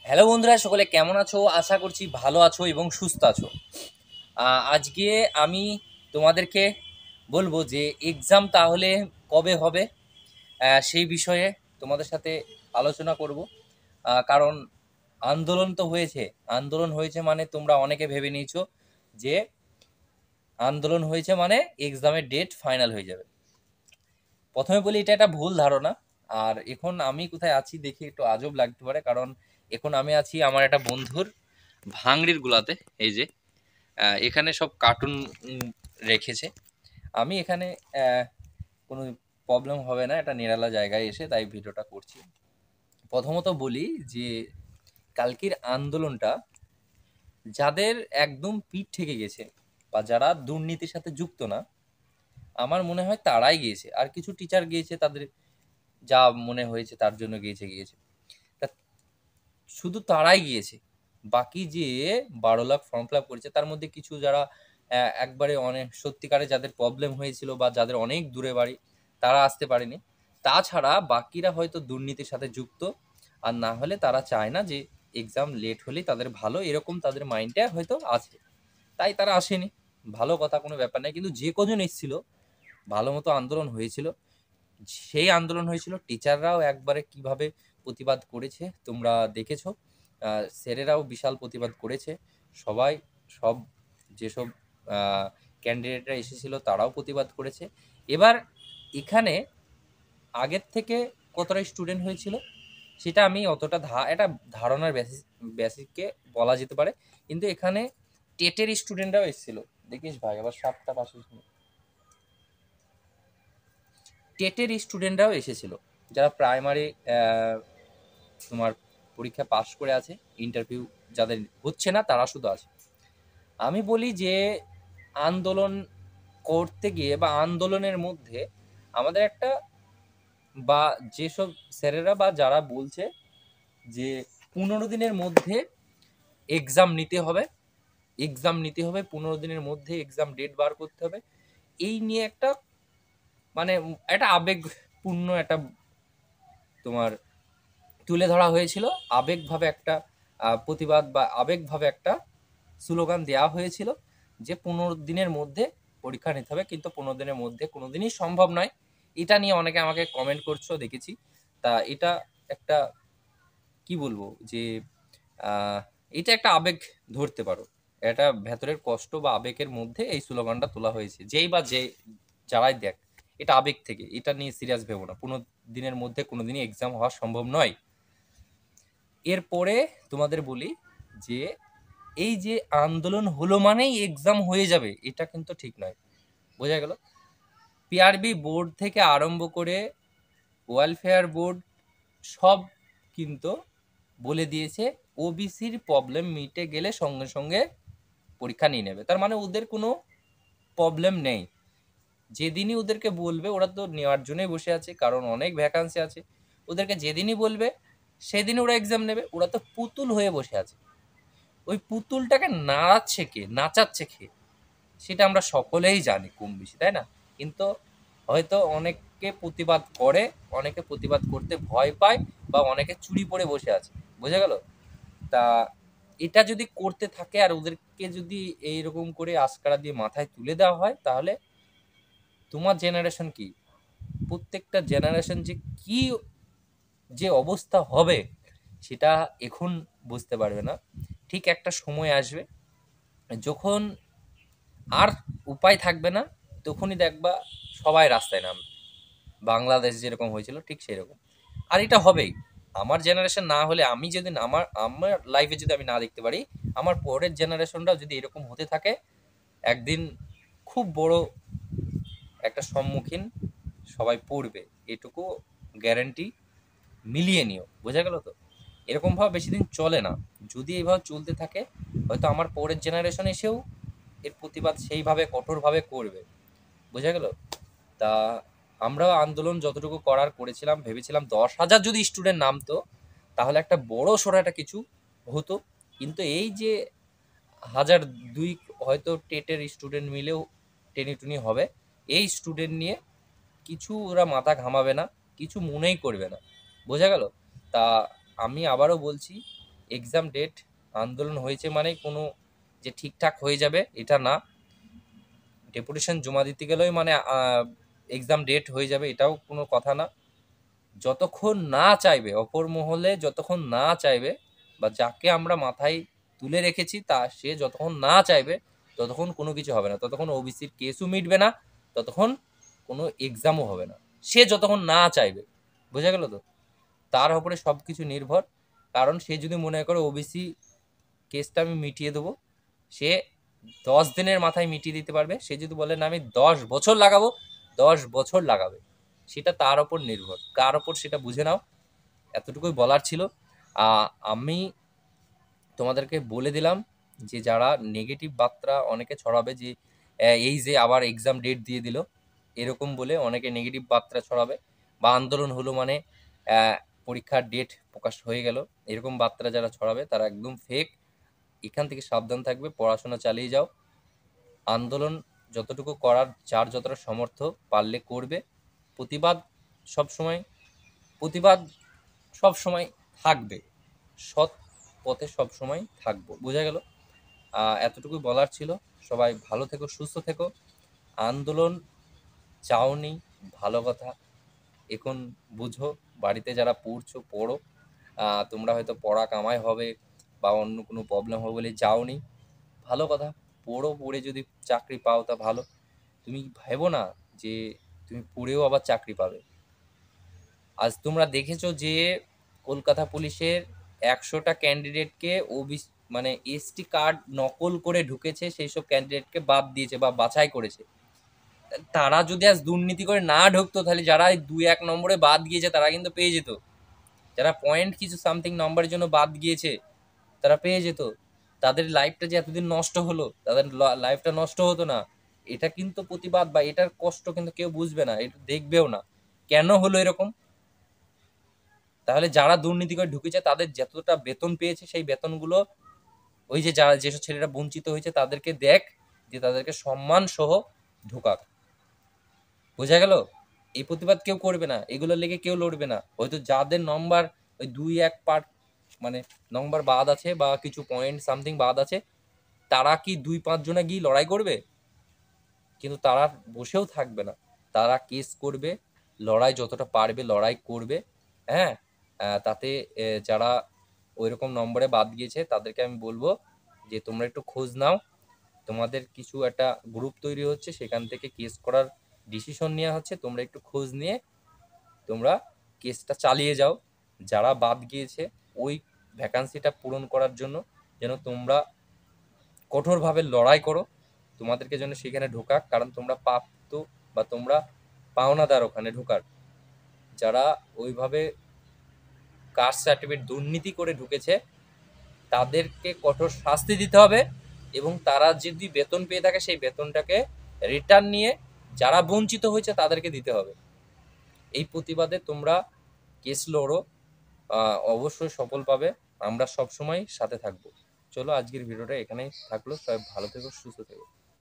Hello বন্ধুরা, সকলে কেমন আছো? আশা করছি ভালো আছো এবং সুস্থ আছো। আজকে আমি তোমাদেরকে বলবো যে এক্সাম তাহলে কবে হবে, সেই বিষয়ে তোমাদের সাথে আলোচনা করব। কারণ আন্দোলন তো হয়েছে। আন্দোলন হয়েছে মানে তোমরা অনেকে ভেবে নিয়েছো যে আন্দোলন হয়েছে মানে এক্সামের ডেট ফাইনাল হয়ে যাবে। প্রথমে বলি, এটা একটা ভুল ধারণা। আর এখন আমি কোথায় আছি দেখে একটু আজব লাগতে পারে, কারণ এখন আমি আছি আমার একটা বন্ধুর ভাঙড়ির গুলাতে। এই যে এখানে সব কার্টুন রেখেছে। আমি এখানে কোনো প্রবলেম হবে না, এটা নিরালা জায়গায় এসে তাই ভিডিওটা করছি। প্রথমত বলি যে কালকের আন্দোলনটা যাদের একদম পিঠ থেকে গেছে বা যারা দুর্নীতির সাথে যুক্ত না, আমার মনে হয় তারাই গিয়েছে। আর কিছু টিচার গিয়েছে, তাদের যা মনে হয়েছে তার জন্য গিয়েছে। তা শুধু তারাই গিয়েছে। বাকি যে 12 লাখ ফর্ম ফিল আপ করেছে তার মধ্যে কিছু যারা একবারে অনেক সত্যিকারে যাদের প্রবলেম হয়েছিল বা যাদের অনেক দূরে বাড়ি, তারা আসতে পারেনি। তাছাড়া বাকিরা হয়তো দুর্নীতির সাথে যুক্ত, আর না হলে তারা চায় না যে এক্সাম লেট হলেই তাদের ভালো, এরকম তাদের মাইন্ডে হয়তো আছে, তাই তারা আসেনি। ভালো কথা, কোনো ব্যাপার নাই। কিন্তু যে কজন এসেছিল, ভালো মতো আন্দোলন হয়েছিল। সেই আন্দোলন হয়েছিল, টিচাররাও একবারে কিভাবে প্রতিবাদ করেছে তোমরা দেখেছো। স্যারেরাও বিশাল প্রতিবাদ করেছে। সবাই, সব যেসব ক্যান্ডিডেটরা এসেছিল তারাও প্রতিবাদ করেছে। এবার এখানে আগের থেকে কতটা স্টুডেন্ট হয়েছিল সেটা আমি অতটা এটা ধারণার বেসিকে বলা যেতে পারে। কিন্তু এখানে টেটের স্টুডেন্টরাও এসেছিল। দেখিস ভাই, আবার 7টা 5 টেটের স্টুডেন্টরাও এসেছিল, যারা প্রাইমারি তোমার পরীক্ষা পাশ করে আছে। ইন্টারভিউ যাদের হচ্ছে না তারা শুধু আছে। আমি বলি যে আন্দোলন করতে গিয়ে বা আন্দোলনের মধ্যে আমাদের একটা, বা যেসব স্যারেরা বা যারা বলছে যে 15 দিনের মধ্যে এক্সাম নিতে হবে, 15 দিনের মধ্যে এক্সাম ডেট বার করতে হবে, এই নিয়ে একটা মানে একটা আবেগপূর্ণ একটা তোমার তুলে ধরা হয়েছিল। আবেগভাবে একটা প্রতিবাদ বা আবেগভাবে একটা স্লোগান দেওয়া হয়েছিল যে 15 দিনের মধ্যে পরীক্ষা নিতে হবে, কিন্তু 15 দিনের মধ্যে কোনোদিনই সম্ভব নয়। এটা নিয়ে অনেকে আমাকে কমেন্ট করছো, দেখেছি। তা এটা একটা, কি বলবো যে আহ, এটা একটা আবেগ ধরতে পারো। এটা ভেতরের কষ্ট বা আবেগের মধ্যে এই স্লোগানটা তোলা হয়েছে। যেই বা যে যারাই দেখ, এটা আবেগ থেকে, এটা নিয়ে সিরিয়াস ভেবো না। 15 দিনের মধ্যে কোনোদিনই এক্সাম হওয়া সম্ভব নয়। এরপরে তোমাদের বলি যে এই যে আন্দোলন হলো মানেই এক্সাম হয়ে যাবে, এটা কিন্তু ঠিক নয়। বোঝা গেল? পিআরবি বোর্ড থেকে আরম্ভ করে ওয়েলফেয়ার বোর্ড সব কিন্তু বলে দিয়েছে ওবিসির প্রবলেম মিটে গেলে সঙ্গে সঙ্গে পরীক্ষা নিয়ে নেবে। তার মানে ওদের কোনো প্রবলেম নেই। যেদিনই ওদেরকে বলবে, ওরা তো নেওয়ার জন্যই বসে আছে, কারণ অনেক ভ্যাকান্সি আছে। ওদেরকে যেদিনই বলবে সেদিনই ওরা এক্সাম নেবে। ওরা তো পুতুল হয়ে বসে আছে। ওই পুতুলটাকে নাড়াচ্ছে কে, নাচাচ্ছে কে, সেটা আমরা সকলেই জানি কম বেশি, তাই না? কিন্তু হয়তো অনেকে প্রতিবাদ করে, অনেকে প্রতিবাদ করতে ভয় পায়, বা অনেকে চুরি পরে বসে আছে। বোঝা গেল? তা এটা যদি করতে থাকে আর ওদেরকে যদি এইরকম করে আশকারা দিয়ে মাথায় তুলে দেওয়া হয়, তাহলে তোমার জেনারেশন কি, প্রত্যেকটা জেনারেশন যে কি যে অবস্থা হবে সেটা এখন বুঝতে পারবে না। ঠিক একটা সময় আসবে যখন আর উপায় থাকবে না, তখনই দেখবা সবাই রাস্তায় নামবে। বাংলাদেশ যেরকম হয়েছিল ঠিক সেরকম। আর এটা হবেই। আমার জেনারেশন না হলে, আমি যদি আমার আমার লাইফে যদি আমি না দেখতে পারি, আমার পরের জেনারেশনটাও যদি এরকম হতে থাকে, একদিন খুব বড় একটা সম্মুখীন সবাই পড়বে। এটুকু গ্যারান্টি মিলিয়ে নিও। বোঝা গেল তো? এরকম ভাবে বেশি দিন চলে না। যদি এইভাবে চলতে থাকে, হয়তো আমার পরের জেনারেশন এসেও এর প্রতিবাদ সেইভাবে কঠোরভাবে করবে। বোঝা গেল? তা আমরাও আন্দোলন যতটুকু করার করেছিলাম, ভেবেছিলাম 10,000 যদি স্টুডেন্ট নামতো তাহলে একটা বড় সড়ো একটা কিছু হতো। কিন্তু এই যে 1,000 2 হয়তো টেটের স্টুডেন্ট মিলেও টেনিটুনি হবে, এই স্টুডেন্ট নিয়ে কিছু ওরা মাথা ঘামাবে না, কিছু মনেই করবে না। বোঝা গেল? তা আমি আবারও বলছি, এক্সাম ডেট আন্দোলন হয়েছে মানে কোনো যে ঠিকঠাক হয়ে যাবে এটা না, ডেপুটেশন জমা দিতে গেলেই মানে এক্সাম ডেট হয়ে যাবে এটাও কোনো কথা না। যতক্ষণ না চাইবে, অপর মহলে যতক্ষণ না চাইবে, বা যাকে আমরা মাথায় তুলে রেখেছি সে যতক্ষণ না চাইবে ততক্ষণ কোনো কিছু হবে না, ততক্ষণ ওবিসির কেসও মিটবে না, ততক্ষণ কোনো এক্সামও হবে না। সে যতক্ষণ না চাইবে, বোঝা গেল তো? তার উপরে সব কিছু নির্ভর। কারণ সে যদি মনে করে ওবিসি কেসটা আমি মিটিয়ে দেবো, সে 10 দিনের মাথায় মিটিয়ে দিতে পারবে। সে যদি বলে না আমি 10 বছর লাগাবো, 10 বছর লাগাবে। সেটা তার ওপর নির্ভর, কার ওপর সেটা বুঝে নাও। এতটুকুই বলার ছিল। আমি তোমাদেরকে বলে দিলাম যে যারা নেগেটিভ বার্তা অনেকে ছড়াবে যে এই যে আবার এক্সাম ডেট দিয়ে দিল, এরকম বলে অনেকে নেগেটিভ বার্তা ছড়াবে, বা আন্দোলন হলো মানে পরীক্ষার ডেট প্রকাশ হয়ে গেল, এরকম বার্তা যারা ছড়াবে তারা একদম ফেক। এখান থেকে সাবধান থাকবে, পড়াশোনা চালিয়ে যাও। আন্দোলন যতটুকু করার যার যতটা সামর্থ্য পারলে করবে। প্রতিবাদ সবসময় প্রতিবাদ সবসময় থাকবে, সৎ পথে সবসময় থাকবো। বোঝা গেল? এতটুকুই বলার ছিল। সবাই ভালো থেকো, সুস্থ থেকো। আন্দোলন চাওনি, ভালো কথা। এখন বুঝো, বাড়িতে যারা পড়ছো পড়ো। তোমরা হয়তো পড়া কামাই হবে বা অন্য কোনো প্রবলেম হবে বলে যাওনি, ভালো কথা। পড়ো, পড়ে যদি চাকরি পাও তা ভালো। তুমি ভেবো না যে তুমি পড়েও আবার চাকরি পাবে। আজ তোমরা দেখেছো যে কলকাতা পুলিশের 100টা ক্যান্ডিডেটকে ওবিসি মানে এসটি কার্ড নকল করে ঢুকেছে, সেই সব ক্যান্ডিডেটকে বাদ দিয়েছে বা বাছাই করেছে। তারা যদি আজ দুর্নীতি করে না ঢুকতো, তাহলে যারা 2-1 নম্বরে বাদ গিয়েছে তারা কিন্তু পেয়ে যেত। যারা পয়েন্ট কিছু সামথিং নম্বরের জন্য বাদ গিয়েছে তারা পেয়ে যেত। তাদের লাইফটা যে এতদিন নষ্ট হলো, তাদের লাইফটা নষ্ট হতো না। এটা কিন্তু প্রতিবাদ বা এটার কষ্ট কিন্তু কেউ বুঝবে না, এটা দেখবেও না কেন হলো এরকম। তাহলে যারা দুর্নীতি করে ঢুকেছে তাদের যতটা বেতন পেয়েছে সেই বেতনগুলো ওই যে যারা যেসব ছেলেরা বঞ্চিত হয়েছে তাদেরকে দেখ, যে তাদেরকে সম্মান সহ ঢোকাক। বোঝা গেল? এই প্রতিবাদ কেউ করবে না, এগুলো লেগে কেউ লড়বে না। হয়তো যাদের নম্বর ওই 2-1 পার্ট মানে নম্বর বাদ আছে বা কিছু পয়েন্ট সামথিং বাদ আছে, তারা কি 2-5 জনে গিয়ে লড়াই করবে? কিন্তু তারা বসেও থাকবে না, তারা কেস করবে, লড়াই যতটা পারবে লড়াই করবে। হ্যাঁ, তাতে যারা ওইরকম নম্বরে বাদ গিয়েছে তাদেরকে আমি বলবো যে তোমরা একটু খোঁজ নাও। তোমাদের কিছু একটা গ্রুপ তৈরি হচ্ছে, সেখান থেকে কেস করার ডিসিশন নেওয়া হচ্ছে। তোমরা একটু খোঁজ নিয়ে তোমরা কেসটা চালিয়ে যাও। যারা বাদ গিয়েছে ওই ভ্যাকান্সিটা পূরণ করার জন্য যেন তোমরা কঠোরভাবে লড়াই করো, তোমাদেরকে যেন সেখানে ঢোকাক। কারণ তোমরা প্রাপ্ত বা তোমরা পাওনাদার ওখানে ঢোকার। যারা ওইভাবে কাস্ট সার্টিফিকেট দুর্নীতি করে ঢুকেছে তাদেরকে কঠোর শাস্তি দিতে হবে, এবং তারা যদি বেতন পেয়ে থাকে সেই বেতনটাকে রিটার্ন নিয়ে যারা বঞ্চিত হয়েছে তাদেরকে দিতে হবে। এই প্রতিবাদে তোমরা কেস লড়ো, অবশ্যই সফল পাবে। আমরা সবসময় সাথে থাকবো। চলো, আজকের ভিডিওটা এখানেই থাকলো। সবাই ভালো থেকো, সুস্থ থেকো।